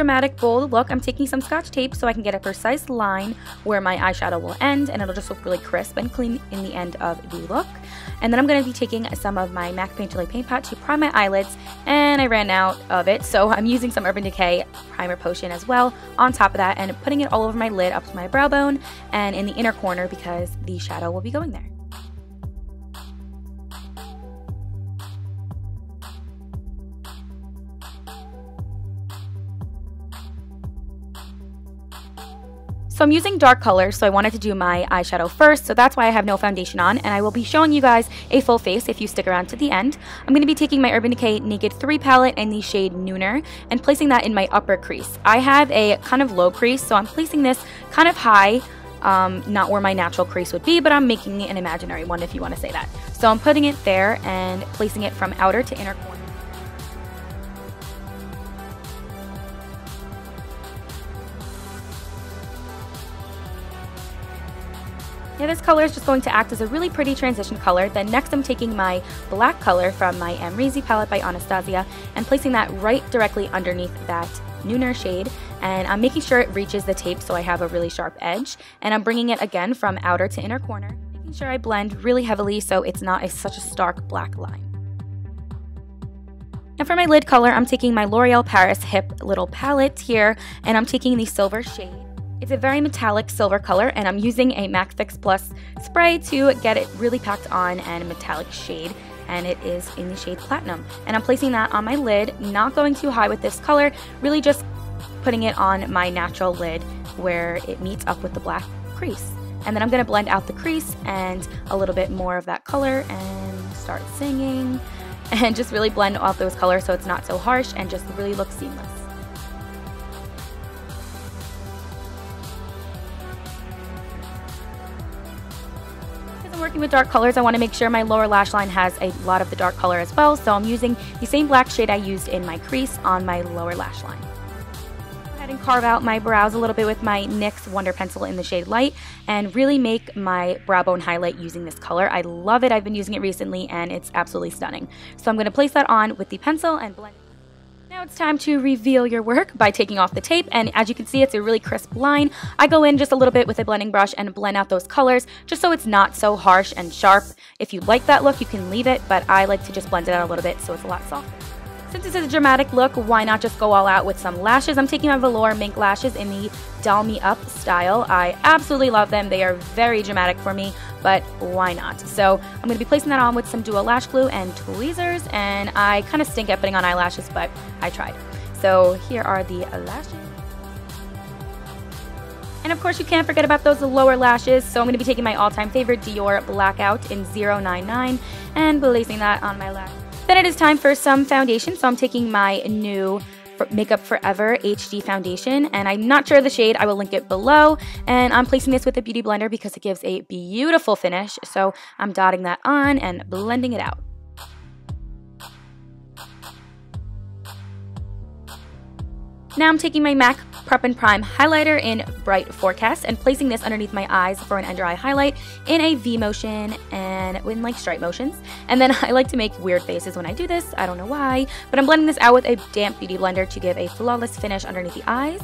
dramatic, bold look, I'm taking some Scotch tape so I can get a precise line where my eyeshadow will end, and it'll just look really crisp and clean in the end of the look. And then I'm going to be taking some of my MAC Painterly Paint Pot to prime my eyelids, and I ran out of it, so I'm using some Urban Decay Primer Potion as well on top of that, and putting it all over my lid up to my brow bone and in the inner corner because the shadow will be going there. So I'm using dark colors, so I wanted to do my eyeshadow first, so that's why I have no foundation on, and I will be showing you guys a full face if you stick around to the end. I'm going to be taking my Urban Decay Naked 3 palette in the shade Nooner and placing that in my upper crease. I have a kind of low crease, so I'm placing this kind of high, not where my natural crease would be, but I'm making it an imaginary one if you want to say that. So I'm putting it there and placing it from outer to inner corner. Yeah, this color is just going to act as a really pretty transition color. Then next I'm taking my black color from my Amrezy palette by Anastasia and placing that right directly underneath that Nooner shade, and I'm making sure it reaches the tape so I have a really sharp edge, and I'm bringing it again from outer to inner corner, making sure I blend really heavily so it's not such a stark black line. And for my lid color, I'm taking my L'Oreal Paris H.I.P little palette here, and I'm taking the silver shade. It's a very metallic silver color, and I'm using a MAC Fix Plus spray to get it really packed on and a metallic shade, and it is in the shade Platinum. And I'm placing that on my lid, not going too high with this color, really just putting it on my natural lid where it meets up with the black crease. And then I'm going to blend out the crease and a little bit more of that color and start singing and just really blend off those colors so it's not so harsh and just really looks seamless. Working with dark colors, I want to make sure my lower lash line has a lot of the dark color as well, so I'm using the same black shade I used in my crease on my lower lash line. Go ahead and carve out my brows a little bit with my NYX Wonder Pencil in the shade Light and really make my brow bone highlight using this color. I love it. I've been using it recently and it's absolutely stunning. So I'm going to place that on with the pencil and blend. Now it's time to reveal your work by taking off the tape, and as you can see, it's a really crisp line. I go in just a little bit with a blending brush and blend out those colors just so it's not so harsh and sharp. If you like that look, you can leave it, but I like to just blend it out a little bit so it's a lot softer. Since this is a dramatic look, why not just go all out with some lashes? I'm taking my Velour mink lashes in the Doll Me Up style. I absolutely love them. They are very dramatic for me, but why not? So I'm going to be placing that on with some Duo Lash Glue and tweezers, and I kind of stink at putting on eyelashes, but I tried. So here are the lashes. And of course you can't forget about those lower lashes, so I'm going to be taking my all-time favorite Dior Blackout in 099 and placing that on my lash. Then it is time for some foundation, so I'm taking my new Makeup Forever HD foundation, and I'm not sure of the shade. I will link it below, and I'm placing this with a beauty blender because it gives a beautiful finish, so I'm dotting that on and blending it out. Now I'm taking my MAC Prep and Prime highlighter in Bright Forecast and placing this underneath my eyes for an under eye highlight in a V motion and in like stripe motions. And then I like to make weird faces when I do this. I don't know why, but I'm blending this out with a damp beauty blender to give a flawless finish underneath the eyes.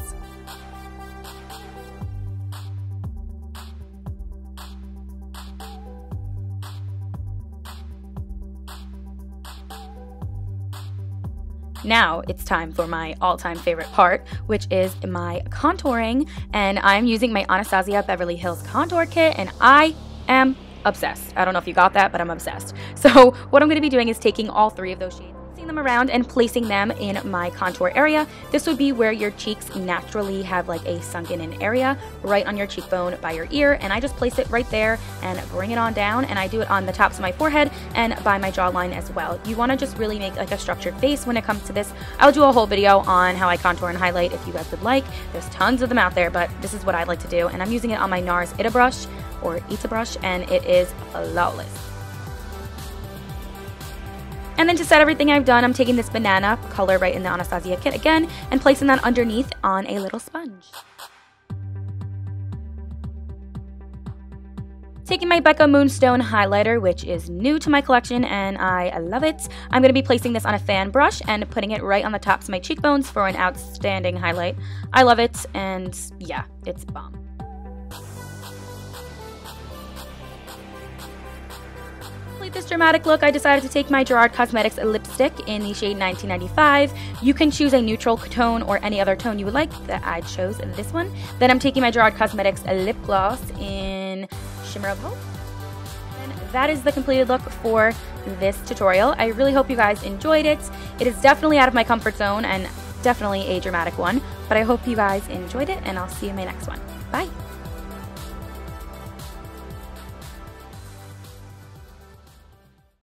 Now it's time for my all-time favorite part, which is my contouring, and I'm using my Anastasia Beverly Hills Contour Kit, and I am obsessed. I don't know if you got that, but I'm obsessed. So what I'm going to be doing is taking all three of those shades, mixing them around and placing them in my contour area. This would be where your cheeks naturally have like a sunken in area, right on your cheekbone by your ear, and I just place it right there and bring it on down, and I do it on the tops of my forehead and by my jawline as well. You want to just really make like a structured face when it comes to this. I'll do a whole video on how I contour and highlight if you guys would like. There's tons of them out there, but this is what I like to do, and I'm using it on my NARS Ita brush, or Ita brush, and it is flawless. And then to set everything I've done, I'm taking this banana color right in the Anastasia kit again and placing that underneath on a little sponge. Taking my Becca Moonstone highlighter, which is new to my collection and I love it. I'm going to be placing this on a fan brush and putting it right on the tops of my cheekbones for an outstanding highlight. I love it, and yeah, it's bomb. To complete this dramatic look, I decided to take my Gerard Cosmetics lipstick in the shade 1995. You can choose a neutral tone or any other tone you would like. That I chose this one. Then I'm taking my Gerard Cosmetics lip gloss in Shimmer of Hope. And that is the completed look for this tutorial. I really hope you guys enjoyed it. It is definitely out of my comfort zone and definitely a dramatic one, but I hope you guys enjoyed it, and I'll see you in my next one. Bye!